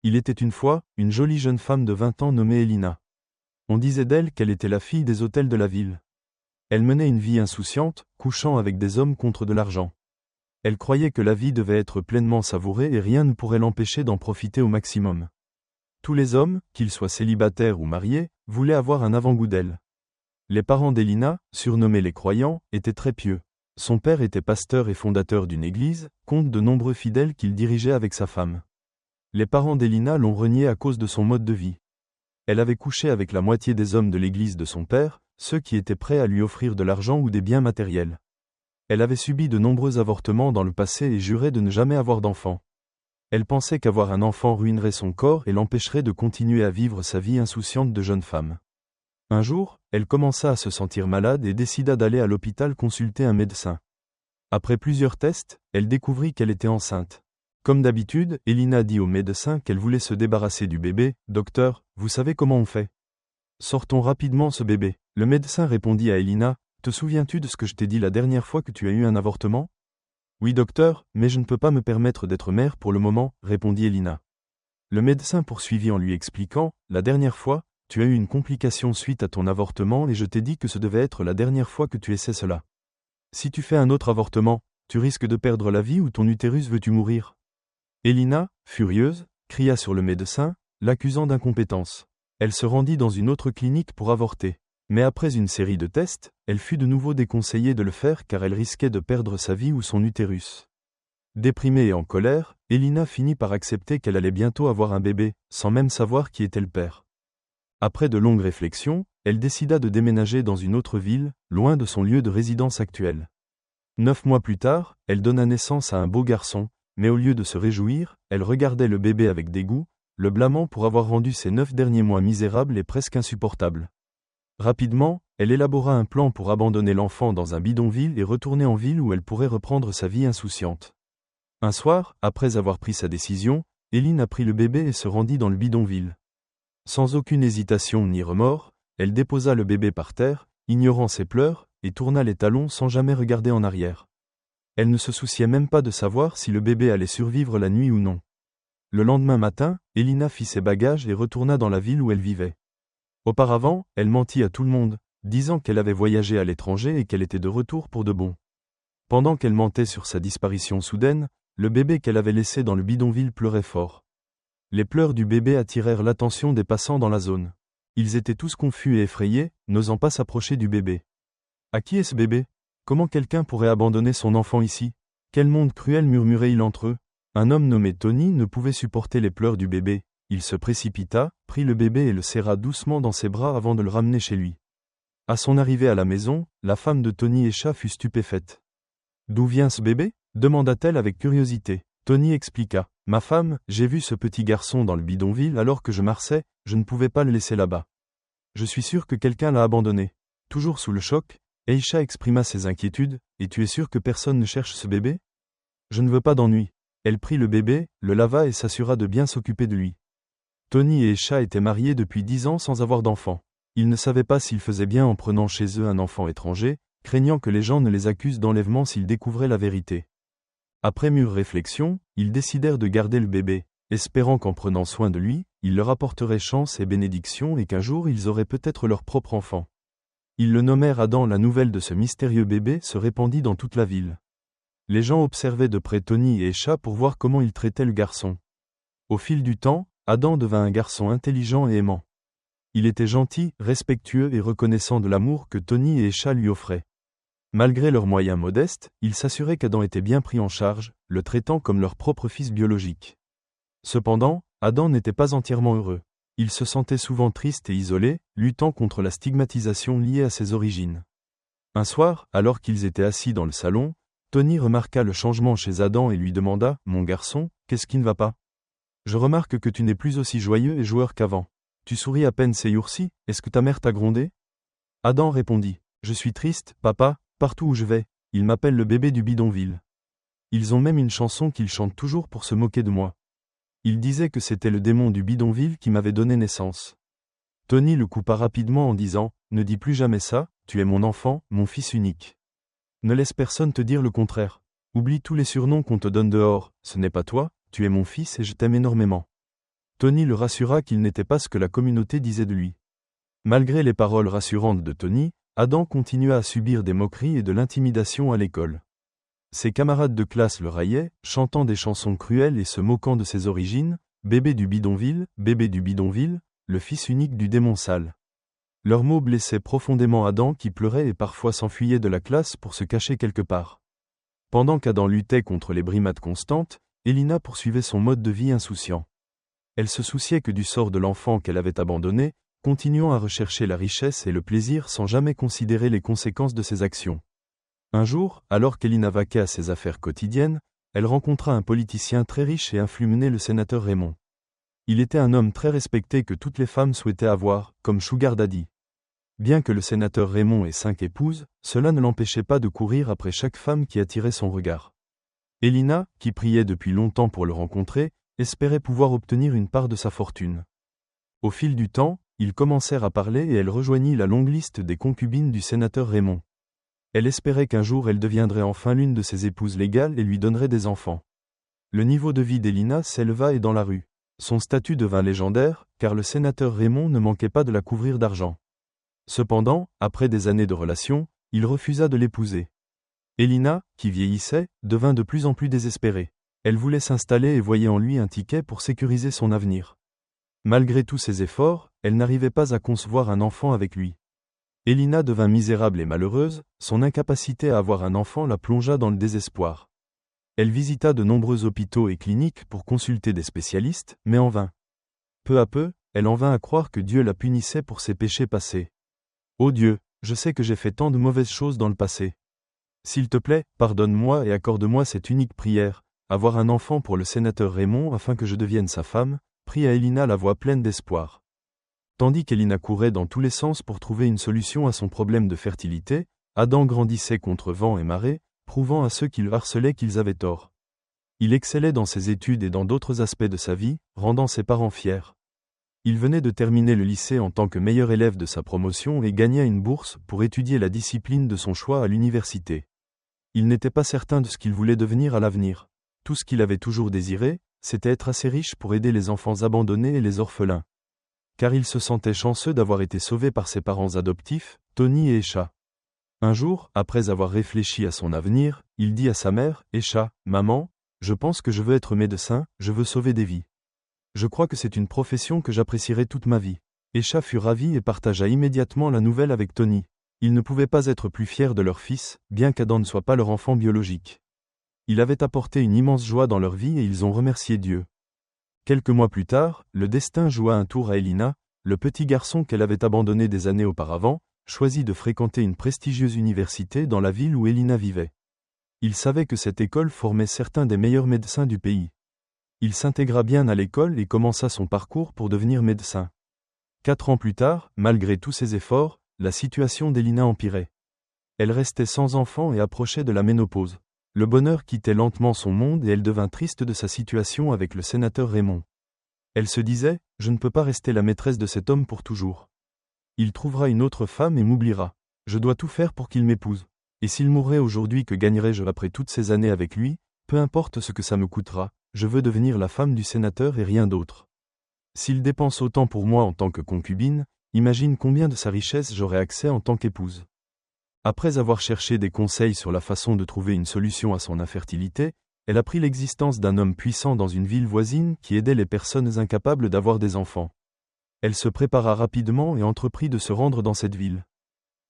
Il était une fois, une jolie jeune femme de 20 ans nommée Elina. On disait d'elle qu'elle était la fille des hôtels de la ville. Elle menait une vie insouciante, couchant avec des hommes contre de l'argent. Elle croyait que la vie devait être pleinement savourée et rien ne pourrait l'empêcher d'en profiter au maximum. Tous les hommes, qu'ils soient célibataires ou mariés, voulaient avoir un avant-goût d'elle. Les parents d'Elina, surnommés les croyants, étaient très pieux. Son père était pasteur et fondateur d'une église, compte de nombreux fidèles qu'il dirigeait avec sa femme. Les parents d'Elina l'ont reniée à cause de son mode de vie. Elle avait couché avec la moitié des hommes de l'église de son père, ceux qui étaient prêts à lui offrir de l'argent ou des biens matériels. Elle avait subi de nombreux avortements dans le passé et jurait de ne jamais avoir d'enfant. Elle pensait qu'avoir un enfant ruinerait son corps et l'empêcherait de continuer à vivre sa vie insouciante de jeune femme. Un jour, elle commença à se sentir malade et décida d'aller à l'hôpital consulter un médecin. Après plusieurs tests, elle découvrit qu'elle était enceinte. Comme d'habitude, Elina dit au médecin qu'elle voulait se débarrasser du bébé. « Docteur, vous savez comment on fait ? Sortons rapidement ce bébé. » Le médecin répondit à Elina, « Te souviens-tu de ce que je t'ai dit la dernière fois que tu as eu un avortement ? » « Oui docteur, mais je ne peux pas me permettre d'être mère pour le moment, » répondit Elina. Le médecin poursuivit en lui expliquant, « La dernière fois, tu as eu une complication suite à ton avortement et je t'ai dit que ce devait être la dernière fois que tu essaies cela. Si tu fais un autre avortement, tu risques de perdre la vie ou ton utérus veux-tu mourir ?» Elina, furieuse, cria sur le médecin, l'accusant d'incompétence. Elle se rendit dans une autre clinique pour avorter. Mais après une série de tests, elle fut de nouveau déconseillée de le faire car elle risquait de perdre sa vie ou son utérus. Déprimée et en colère, Elina finit par accepter qu'elle allait bientôt avoir un bébé, sans même savoir qui était le père. Après de longues réflexions, elle décida de déménager dans une autre ville, loin de son lieu de résidence actuel. 9 mois plus tard, elle donna naissance à un beau garçon, mais au lieu de se réjouir, elle regardait le bébé avec dégoût, le blâmant pour avoir rendu ses 9 derniers mois misérables et presque insupportables. Rapidement, elle élabora un plan pour abandonner l'enfant dans un bidonville et retourner en ville où elle pourrait reprendre sa vie insouciante. Un soir, après avoir pris sa décision, Elina prit le bébé et se rendit dans le bidonville. Sans aucune hésitation ni remords, elle déposa le bébé par terre, ignorant ses pleurs, et tourna les talons sans jamais regarder en arrière. Elle ne se souciait même pas de savoir si le bébé allait survivre la nuit ou non. Le lendemain matin, Elina fit ses bagages et retourna dans la ville où elle vivait. Auparavant, elle mentit à tout le monde, disant qu'elle avait voyagé à l'étranger et qu'elle était de retour pour de bon. Pendant qu'elle mentait sur sa disparition soudaine, le bébé qu'elle avait laissé dans le bidonville pleurait fort. Les pleurs du bébé attirèrent l'attention des passants dans la zone. Ils étaient tous confus et effrayés, n'osant pas s'approcher du bébé. « À qui est ce bébé ? Comment quelqu'un pourrait abandonner son enfant ici ? Quel monde cruel » murmuraient-ils entre eux. Un homme nommé Tony ne pouvait supporter les pleurs du bébé. Il se précipita, prit le bébé et le serra doucement dans ses bras avant de le ramener chez lui. À son arrivée à la maison, la femme de Tony Esha fut stupéfaite. « D'où vient ce bébé ? » demanda-t-elle avec curiosité. Tony expliqua. « Ma femme, j'ai vu ce petit garçon dans le bidonville alors que je marchais, je ne pouvais pas le laisser là-bas. Je suis sûr que quelqu'un l'a abandonné. » Toujours sous le choc, Aisha exprima ses inquiétudes. « Et tu es sûr que personne ne cherche ce bébé ? » Je ne veux pas d'ennui. Elle prit le bébé, le lava et s'assura de bien s'occuper de lui. Tony et Aisha étaient mariés depuis 10 ans sans avoir d'enfant. Ils ne savaient pas s'ils faisaient bien en prenant chez eux un enfant étranger, craignant que les gens ne les accusent d'enlèvement s'ils découvraient la vérité. Après mûre réflexion, ils décidèrent de garder le bébé, espérant qu'en prenant soin de lui, il leur apporterait chance et bénédiction et qu'un jour ils auraient peut-être leur propre enfant. Ils le nommèrent Adam. La nouvelle de ce mystérieux bébé se répandit dans toute la ville. Les gens observaient de près Tony et Aisha pour voir comment ils traitaient le garçon. Au fil du temps, Adam devint un garçon intelligent et aimant. Il était gentil, respectueux et reconnaissant de l'amour que Tony et Aisha lui offraient. Malgré leurs moyens modestes, ils s'assuraient qu'Adam était bien pris en charge, le traitant comme leur propre fils biologique. Cependant, Adam n'était pas entièrement heureux. Il se sentait souvent triste et isolé, luttant contre la stigmatisation liée à ses origines. Un soir, alors qu'ils étaient assis dans le salon, Tony remarqua le changement chez Adam et lui demanda « Mon garçon, qu'est-ce qui ne va pas ? Je remarque que tu n'es plus aussi joyeux et joueur qu'avant. Tu souris à peine ces jours-ci, est-ce que ta mère t'a grondé ?» Adam répondit « Je suis triste, papa, partout où je vais, ils m'appellent le bébé du bidonville. Ils ont même une chanson qu'ils chantent toujours pour se moquer de moi. Ils disaient que c'était le démon du bidonville qui m'avait donné naissance. » Tony le coupa rapidement en disant « Ne dis plus jamais ça, tu es mon enfant, mon fils unique. Ne laisse personne te dire le contraire. Oublie tous les surnoms qu'on te donne dehors, ce n'est pas toi, tu es mon fils et je t'aime énormément. » Tony le rassura qu'il n'était pas ce que la communauté disait de lui. Malgré les paroles rassurantes de Tony, Adam continua à subir des moqueries et de l'intimidation à l'école. Ses camarades de classe le raillaient, chantant des chansons cruelles et se moquant de ses origines, bébé du bidonville, le fils unique du démon sale. Leurs mots blessaient profondément Adam qui pleurait et parfois s'enfuyait de la classe pour se cacher quelque part. Pendant qu'Adam luttait contre les brimades constantes, Elina poursuivait son mode de vie insouciant. Elle se souciait que du sort de l'enfant qu'elle avait abandonné, continuant à rechercher la richesse et le plaisir sans jamais considérer les conséquences de ses actions. Un jour, alors qu'Elina vaquait à ses affaires quotidiennes, elle rencontra un politicien très riche et influent, le sénateur Raymond. Il était un homme très respecté que toutes les femmes souhaitaient avoir, comme Sugar Daddy. Bien que le sénateur Raymond ait 5 épouses, cela ne l'empêchait pas de courir après chaque femme qui attirait son regard. Elina, qui priait depuis longtemps pour le rencontrer, espérait pouvoir obtenir une part de sa fortune. Au fil du temps, ils commencèrent à parler et elle rejoignit la longue liste des concubines du sénateur Raymond. Elle espérait qu'un jour elle deviendrait enfin l'une de ses épouses légales et lui donnerait des enfants. Le niveau de vie d'Elina s'éleva et dans la rue. Son statut devint légendaire, car le sénateur Raymond ne manquait pas de la couvrir d'argent. Cependant, après des années de relation, il refusa de l'épouser. Elina, qui vieillissait, devint de plus en plus désespérée. Elle voulait s'installer et voyait en lui un ticket pour sécuriser son avenir. Malgré tous ses efforts, elle n'arrivait pas à concevoir un enfant avec lui. Elina devint misérable et malheureuse, son incapacité à avoir un enfant la plongea dans le désespoir. Elle visita de nombreux hôpitaux et cliniques pour consulter des spécialistes, mais en vain. Peu à peu, elle en vint à croire que Dieu la punissait pour ses péchés passés. « Ô Dieu, je sais que j'ai fait tant de mauvaises choses dans le passé. S'il te plaît, pardonne-moi et accorde-moi cette unique prière, avoir un enfant pour le sénateur Raymond afin que je devienne sa femme », pria Elina la voix pleine d'espoir. Tandis qu'Elina courait dans tous les sens pour trouver une solution à son problème de fertilité, Adam grandissait contre vent et marée, prouvant à ceux qui le harcelaient qu'ils avaient tort. Il excellait dans ses études et dans d'autres aspects de sa vie, rendant ses parents fiers. Il venait de terminer le lycée en tant que meilleur élève de sa promotion et gagna une bourse pour étudier la discipline de son choix à l'université. Il n'était pas certain de ce qu'il voulait devenir à l'avenir. Tout ce qu'il avait toujours désiré, c'était être assez riche pour aider les enfants abandonnés et les orphelins. Car il se sentait chanceux d'avoir été sauvé par ses parents adoptifs, Tony et Esha. Un jour, après avoir réfléchi à son avenir, il dit à sa mère, « Esha, maman, je pense que je veux être médecin, je veux sauver des vies. Je crois que c'est une profession que j'apprécierai toute ma vie. » Esha fut ravi et partagea immédiatement la nouvelle avec Tony. Ils ne pouvaient pas être plus fiers de leur fils, bien qu'Adam ne soit pas leur enfant biologique. Il avait apporté une immense joie dans leur vie et ils ont remercié Dieu. Quelques mois plus tard, le destin joua un tour à Elina, le petit garçon qu'elle avait abandonné des années auparavant, choisit de fréquenter une prestigieuse université dans la ville où Elina vivait. Il savait que cette école formait certains des meilleurs médecins du pays. Il s'intégra bien à l'école et commença son parcours pour devenir médecin. 4 ans plus tard, malgré tous ses efforts, la situation d'Elina empirait. Elle restait sans enfant et approchait de la ménopause. Le bonheur quittait lentement son monde et elle devint triste de sa situation avec le sénateur Raymond. Elle se disait, « Je ne peux pas rester la maîtresse de cet homme pour toujours. Il trouvera une autre femme et m'oubliera. Je dois tout faire pour qu'il m'épouse. Et s'il mourait aujourd'hui, que gagnerais-je après toutes ces années avec lui? Peu importe ce que ça me coûtera, je veux devenir la femme du sénateur et rien d'autre. S'il dépense autant pour moi en tant que concubine, imagine combien de sa richesse j'aurai accès en tant qu'épouse. » Après avoir cherché des conseils sur la façon de trouver une solution à son infertilité, elle apprit l'existence d'un homme puissant dans une ville voisine qui aidait les personnes incapables d'avoir des enfants. Elle se prépara rapidement et entreprit de se rendre dans cette ville.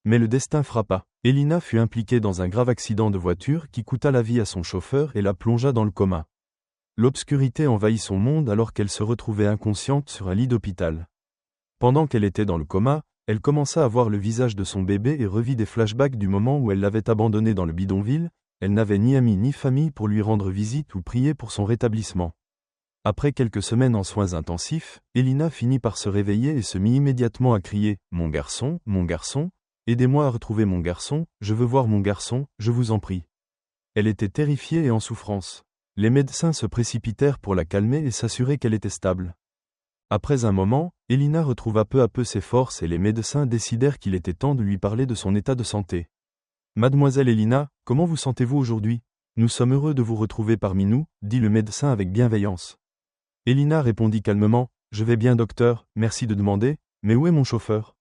Mais le destin frappa. Elina fut impliquée dans un grave accident de voiture qui coûta la vie à son chauffeur et la plongea dans le coma. L'obscurité envahit son monde alors qu'elle se retrouvait inconsciente sur un lit d'hôpital. Pendant qu'elle était dans le coma, elle commença à voir le visage de son bébé et revit des flashbacks du moment où elle l'avait abandonné dans le bidonville. Elle n'avait ni amis ni famille pour lui rendre visite ou prier pour son rétablissement. Après quelques semaines en soins intensifs, Elina finit par se réveiller et se mit immédiatement à crier « Mon garçon, aidez-moi à retrouver mon garçon, je veux voir mon garçon, je vous en prie. » Elle était terrifiée et en souffrance. Les médecins se précipitèrent pour la calmer et s'assurer qu'elle était stable. Après un moment, Elina retrouva peu à peu ses forces et les médecins décidèrent qu'il était temps de lui parler de son état de santé. « Mademoiselle Elina, comment vous sentez-vous aujourd'hui? Nous sommes heureux de vous retrouver parmi nous, » dit le médecin avec bienveillance. Elina répondit calmement, « Je vais bien docteur, merci de demander, mais où est mon chauffeur?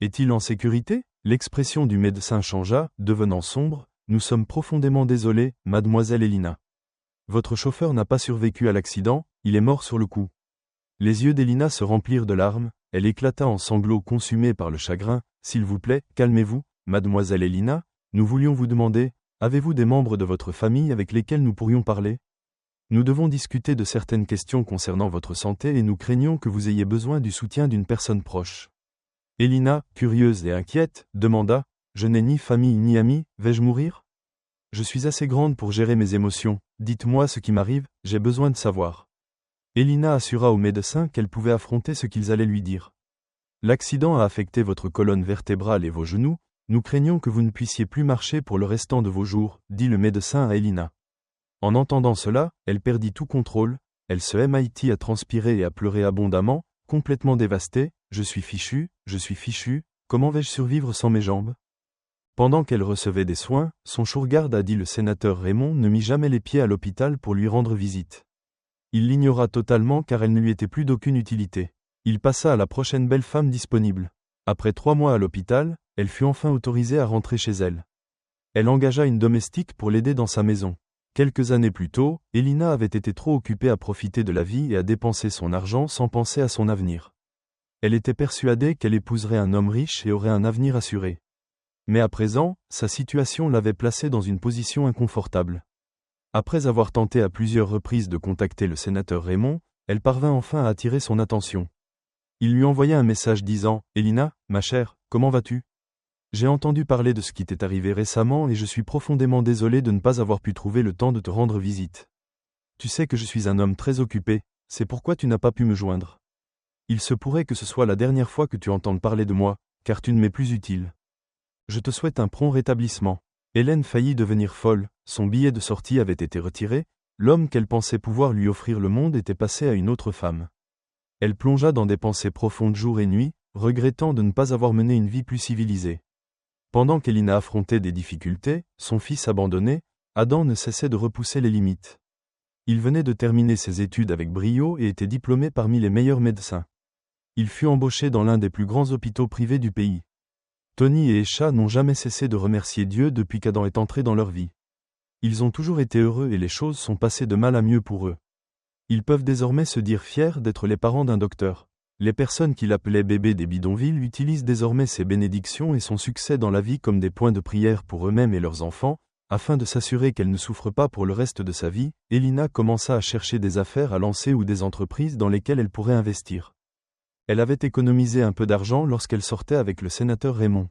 Est-il en sécurité? L'expression du médecin changea, devenant sombre. Nous sommes profondément désolés, mademoiselle Elina. Votre chauffeur n'a pas survécu à l'accident, il est mort sur le coup. Les yeux d'Elina se remplirent de larmes, elle éclata en sanglots consumés par le chagrin. S'il vous plaît, calmez-vous, mademoiselle Elina, nous voulions vous demander, avez-vous des membres de votre famille avec lesquels nous pourrions parler? Nous devons discuter de certaines questions concernant votre santé et nous craignons que vous ayez besoin du soutien d'une personne proche. Elina, curieuse et inquiète, demanda, je n'ai ni famille ni amis, vais-je mourir? Je suis assez grande pour gérer mes émotions, dites-moi ce qui m'arrive, j'ai besoin de savoir. Elina assura au médecin qu'elle pouvait affronter ce qu'ils allaient lui dire. L'accident a affecté votre colonne vertébrale et vos genoux, nous craignons que vous ne puissiez plus marcher pour le restant de vos jours, dit le médecin à Elina. En entendant cela, elle perdit tout contrôle, elle se mit à transpirer et à pleurer abondamment, complètement dévastée, je suis fichue, comment vais-je survivre sans mes jambes? Pendant qu'elle recevait des soins, son shourgarde a dit le sénateur Raymond ne mit jamais les pieds à l'hôpital pour lui rendre visite. Il l'ignora totalement car elle ne lui était plus d'aucune utilité. Il passa à la prochaine belle femme disponible. Après 3 mois à l'hôpital, elle fut enfin autorisée à rentrer chez elle. Elle engagea une domestique pour l'aider dans sa maison. Quelques années plus tôt, Elina avait été trop occupée à profiter de la vie et à dépenser son argent sans penser à son avenir. Elle était persuadée qu'elle épouserait un homme riche et aurait un avenir assuré. Mais à présent, sa situation l'avait placée dans une position inconfortable. Après avoir tenté à plusieurs reprises de contacter le sénateur Raymond, elle parvint enfin à attirer son attention. Il lui envoya un message disant « Elina, ma chère, comment vas-tu? J'ai entendu parler de ce qui t'est arrivé récemment et je suis profondément désolé de ne pas avoir pu trouver le temps de te rendre visite. Tu sais que je suis un homme très occupé, c'est pourquoi tu n'as pas pu me joindre. Il se pourrait que ce soit la dernière fois que tu entendes parler de moi, car tu ne m'es plus utile. Je te souhaite un prompt rétablissement. » Hélène faillit devenir folle, son billet de sortie avait été retiré, l'homme qu'elle pensait pouvoir lui offrir le monde était passé à une autre femme. Elle plongea dans des pensées profondes jour et nuit, regrettant de ne pas avoir mené une vie plus civilisée. Pendant qu'Elina affrontait des difficultés, son fils abandonné, Adam ne cessait de repousser les limites. Il venait de terminer ses études avec brio et était diplômé parmi les meilleurs médecins. Il fut embauché dans l'un des plus grands hôpitaux privés du pays. Tony et Esha n'ont jamais cessé de remercier Dieu depuis qu'Adam est entré dans leur vie. Ils ont toujours été heureux et les choses sont passées de mal à mieux pour eux. Ils peuvent désormais se dire fiers d'être les parents d'un docteur. Les personnes qu'il appelait bébé des bidonvilles utilisent désormais ses bénédictions et son succès dans la vie comme des points de prière pour eux-mêmes et leurs enfants, afin de s'assurer qu'elle ne souffre pas pour le reste de sa vie. Elina commença à chercher des affaires à lancer ou des entreprises dans lesquelles elle pourrait investir. Elle avait économisé un peu d'argent lorsqu'elle sortait avec le sénateur Raymond.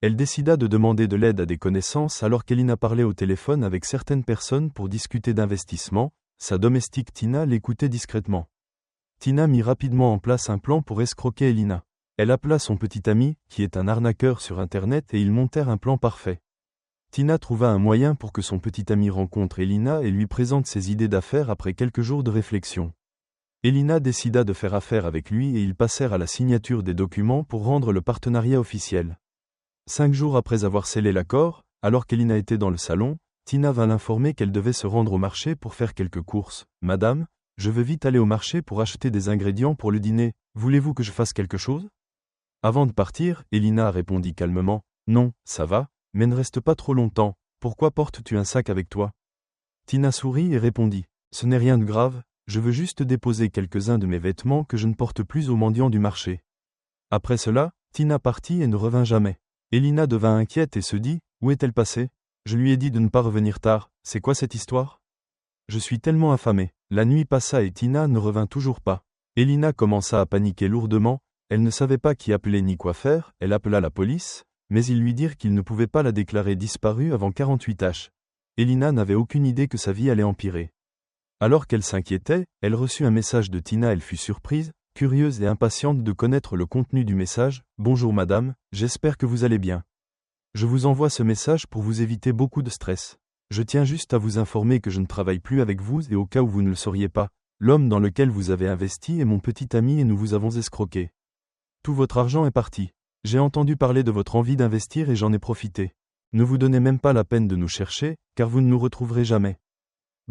Elle décida de demander de l'aide à des connaissances alors qu'Elina parlait au téléphone avec certaines personnes pour discuter d'investissement. Sa domestique Tina l'écoutait discrètement. Tina mit rapidement en place un plan pour escroquer Elina. Elle appela son petit ami, qui est un arnaqueur sur Internet et ils montèrent un plan parfait. Tina trouva un moyen pour que son petit ami rencontre Elina et lui présente ses idées d'affaires après quelques jours de réflexion. Elina décida de faire affaire avec lui et ils passèrent à la signature des documents pour rendre le partenariat officiel. 5 jours après avoir scellé l'accord, alors qu'Elina était dans le salon, Tina vint l'informer qu'elle devait se rendre au marché pour faire quelques courses. « Madame, je veux vite aller au marché pour acheter des ingrédients pour le dîner, voulez-vous que je fasse quelque chose ?» Avant de partir, Elina répondit calmement « Non, ça va, mais ne reste pas trop longtemps, pourquoi portes-tu un sac avec toi ?» Tina sourit et répondit « Ce n'est rien de grave, je veux juste déposer quelques-uns de mes vêtements que je ne porte plus aux mendiants du marché. » Après cela, Tina partit et ne revint jamais. Elina devint inquiète et se dit « Où est-elle passée? Je lui ai dit de ne pas revenir tard, c'est quoi cette histoire? Je suis tellement affamée. » La nuit passa et Tina ne revint toujours pas. Elina commença à paniquer lourdement, elle ne savait pas qui appeler ni quoi faire, elle appela la police, mais ils lui dirent qu'ils ne pouvaient pas la déclarer disparue avant 48 h. Elina n'avait aucune idée que sa vie allait empirer. Alors qu'elle s'inquiétait, elle reçut un message de Tina, elle fut surprise, curieuse et impatiente de connaître le contenu du message. « Bonjour madame, j'espère que vous allez bien. Je vous envoie ce message pour vous éviter beaucoup de stress. Je tiens juste à vous informer que je ne travaille plus avec vous et au cas où vous ne le sauriez pas, l'homme dans lequel vous avez investi est mon petit ami et nous vous avons escroqué. Tout votre argent est parti. J'ai entendu parler de votre envie d'investir et j'en ai profité. Ne vous donnez même pas la peine de nous chercher, car vous ne nous retrouverez jamais.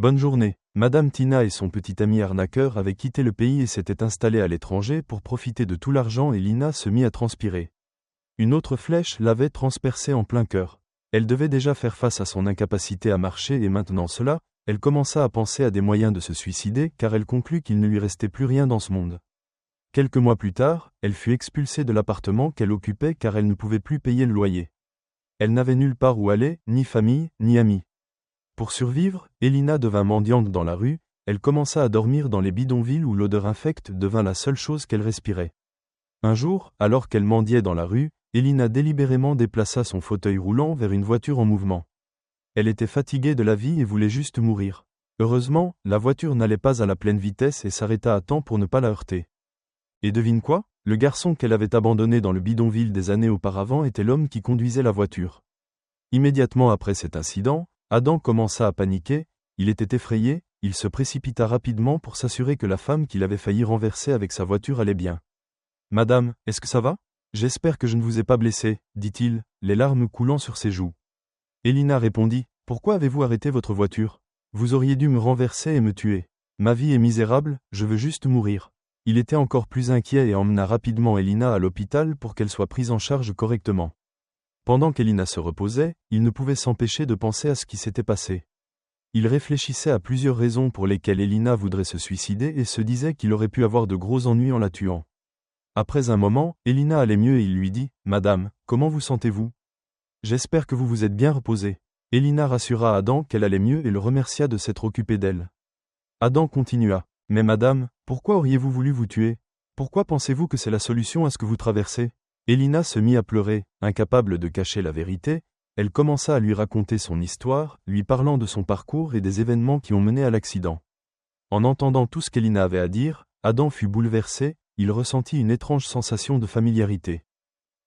Bonne journée. Madame Tina et son petit ami arnaqueur avaient quitté le pays et s'étaient installés à l'étranger pour profiter de tout l'argent et Lina se mit à transpirer. Une autre flèche l'avait transpercée en plein cœur. Elle devait déjà faire face à son incapacité à marcher et maintenant cela, elle commença à penser à des moyens de se suicider car elle conclut qu'il ne lui restait plus rien dans ce monde. Quelques mois plus tard, elle fut expulsée de l'appartement qu'elle occupait car elle ne pouvait plus payer le loyer. Elle n'avait nulle part où aller, ni famille, ni amis. Pour survivre, Elina devint mendiante dans la rue, elle commença à dormir dans les bidonvilles où l'odeur infecte devint la seule chose qu'elle respirait. Un jour, alors qu'elle mendiait dans la rue, Elina délibérément déplaça son fauteuil roulant vers une voiture en mouvement. Elle était fatiguée de la vie et voulait juste mourir. Heureusement, la voiture n'allait pas à la pleine vitesse et s'arrêta à temps pour ne pas la heurter. Et devine quoi? Le garçon qu'elle avait abandonné dans le bidonville des années auparavant était l'homme qui conduisait la voiture. Immédiatement après cet incident, Adam commença à paniquer, il était effrayé, il se précipita rapidement pour s'assurer que la femme qu'il avait failli renverser avec sa voiture allait bien. « Madame, est-ce que ça va? J'espère que je ne vous ai pas blessée, dit-il, les larmes coulant sur ses joues. Elina répondit, « Pourquoi avez-vous arrêté votre voiture? Vous auriez dû me renverser et me tuer. Ma vie est misérable, je veux juste mourir. » Il était encore plus inquiet et emmena rapidement Elina à l'hôpital pour qu'elle soit prise en charge correctement. Pendant qu'Elina se reposait, il ne pouvait s'empêcher de penser à ce qui s'était passé. Il réfléchissait à plusieurs raisons pour lesquelles Elina voudrait se suicider et se disait qu'il aurait pu avoir de gros ennuis en la tuant. Après un moment, Elina allait mieux et il lui dit « Madame, comment vous sentez-vous? J'espère que vous vous êtes bien reposée. » Elina rassura Adam qu'elle allait mieux et le remercia de s'être occupé d'elle. Adam continua « Mais madame, pourquoi auriez-vous voulu vous tuer? Pourquoi pensez-vous que c'est la solution à ce que vous traversez ?» Elina se mit à pleurer, incapable de cacher la vérité, elle commença à lui raconter son histoire, lui parlant de son parcours et des événements qui ont mené à l'accident. En entendant tout ce qu'Elina avait à dire, Adam fut bouleversé, il ressentit une étrange sensation de familiarité.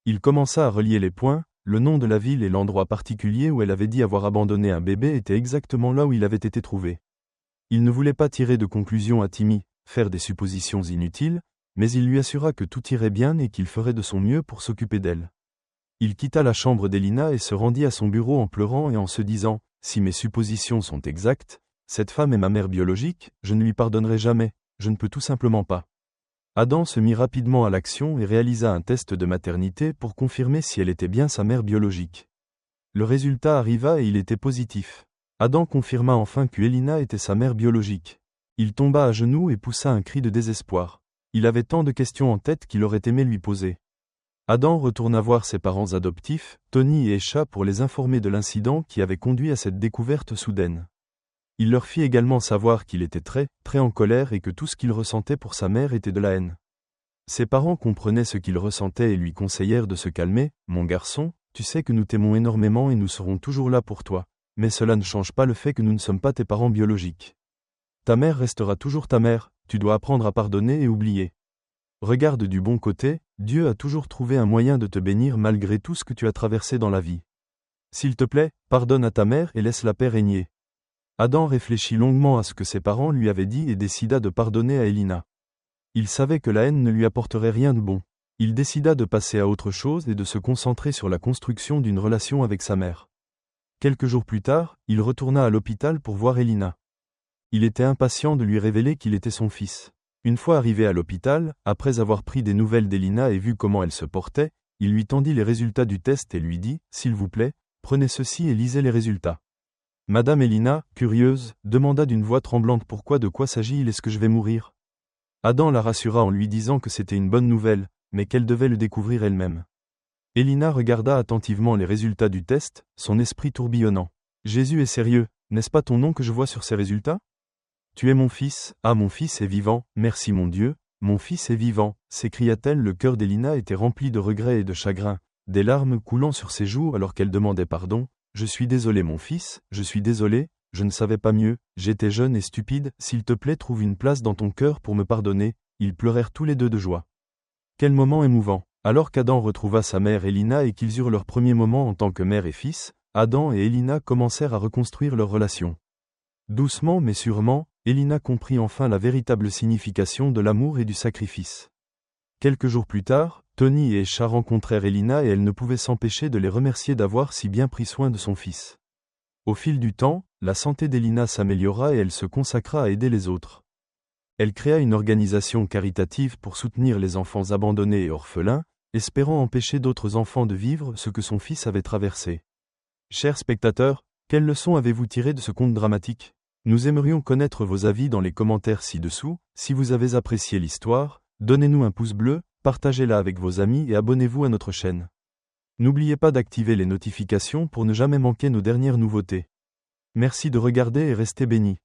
Il commença à relier les points, le nom de la ville et l'endroit particulier où elle avait dit avoir abandonné un bébé était exactement là où il avait été trouvé. Il ne voulait pas tirer de conclusions à Timmy, faire des suppositions inutiles, mais il lui assura que tout irait bien et qu'il ferait de son mieux pour s'occuper d'elle. Il quitta la chambre d'Elina et se rendit à son bureau en pleurant et en se disant « Si mes suppositions sont exactes, cette femme est ma mère biologique, je ne lui pardonnerai jamais, je ne peux tout simplement pas. » Adam se mit rapidement à l'action et réalisa un test de maternité pour confirmer si elle était bien sa mère biologique. Le résultat arriva et il était positif. Adam confirma enfin que Elina était sa mère biologique. Il tomba à genoux et poussa un cri de désespoir. Il avait tant de questions en tête qu'il aurait aimé lui poser. Adam retourna voir ses parents adoptifs, Tony et Esha, pour les informer de l'incident qui avait conduit à cette découverte soudaine. Il leur fit également savoir qu'il était très en colère et que tout ce qu'il ressentait pour sa mère était de la haine. Ses parents comprenaient ce qu'il ressentait et lui conseillèrent de se calmer. « Mon garçon, tu sais que nous t'aimons énormément et nous serons toujours là pour toi, mais cela ne change pas le fait que nous ne sommes pas tes parents biologiques. Ta mère restera toujours ta mère, tu dois apprendre à pardonner et oublier. Regarde du bon côté, Dieu a toujours trouvé un moyen de te bénir malgré tout ce que tu as traversé dans la vie. S'il te plaît, pardonne à ta mère et laisse la paix régner. » Adam réfléchit longuement à ce que ses parents lui avaient dit et décida de pardonner à Elina. Il savait que la haine ne lui apporterait rien de bon. Il décida de passer à autre chose et de se concentrer sur la construction d'une relation avec sa mère. Quelques jours plus tard, il retourna à l'hôpital pour voir Elina. Il était impatient de lui révéler qu'il était son fils. Une fois arrivé à l'hôpital, après avoir pris des nouvelles d'Elina et vu comment elle se portait, il lui tendit les résultats du test et lui dit « S'il vous plaît, prenez ceci et lisez les résultats. » Madame Elina, curieuse, demanda d'une voix tremblante pourquoi de quoi s'agit-il, est-ce que je vais mourir? Adam la rassura en lui disant que c'était une bonne nouvelle, mais qu'elle devait le découvrir elle-même. Elina regarda attentivement les résultats du test, son esprit tourbillonnant. « Jésus est sérieux, n'est-ce pas ton nom que je vois sur ces résultats? Tu es mon fils, ah mon fils est vivant, merci mon Dieu, mon fils est vivant, s'écria-t-elle. Le cœur d'Elina était rempli de regrets et de chagrin, des larmes coulant sur ses joues alors qu'elle demandait pardon. « Je suis désolée mon fils, je suis désolée, je ne savais pas mieux, j'étais jeune et stupide, s'il te plaît trouve une place dans ton cœur pour me pardonner. » Ils pleurèrent tous les deux de joie. Quel moment émouvant! Alors qu'Adam retrouva sa mère Elina et qu'ils eurent leur premier moment en tant que mère et fils, Adam et Elina commencèrent à reconstruire leur relation. Doucement mais sûrement, Elina comprit enfin la véritable signification de l'amour et du sacrifice. Quelques jours plus tard, Tony et Esha rencontrèrent Elina et elle ne pouvait s'empêcher de les remercier d'avoir si bien pris soin de son fils. Au fil du temps, la santé d'Elina s'améliora et elle se consacra à aider les autres. Elle créa une organisation caritative pour soutenir les enfants abandonnés et orphelins, espérant empêcher d'autres enfants de vivre ce que son fils avait traversé. Chers spectateurs, quelles leçons avez-vous tirées de ce conte dramatique ? Nous aimerions connaître vos avis dans les commentaires ci-dessous. Si vous avez apprécié l'histoire, donnez-nous un pouce bleu, partagez-la avec vos amis et abonnez-vous à notre chaîne. N'oubliez pas d'activer les notifications pour ne jamais manquer nos dernières nouveautés. Merci de regarder et restez bénis.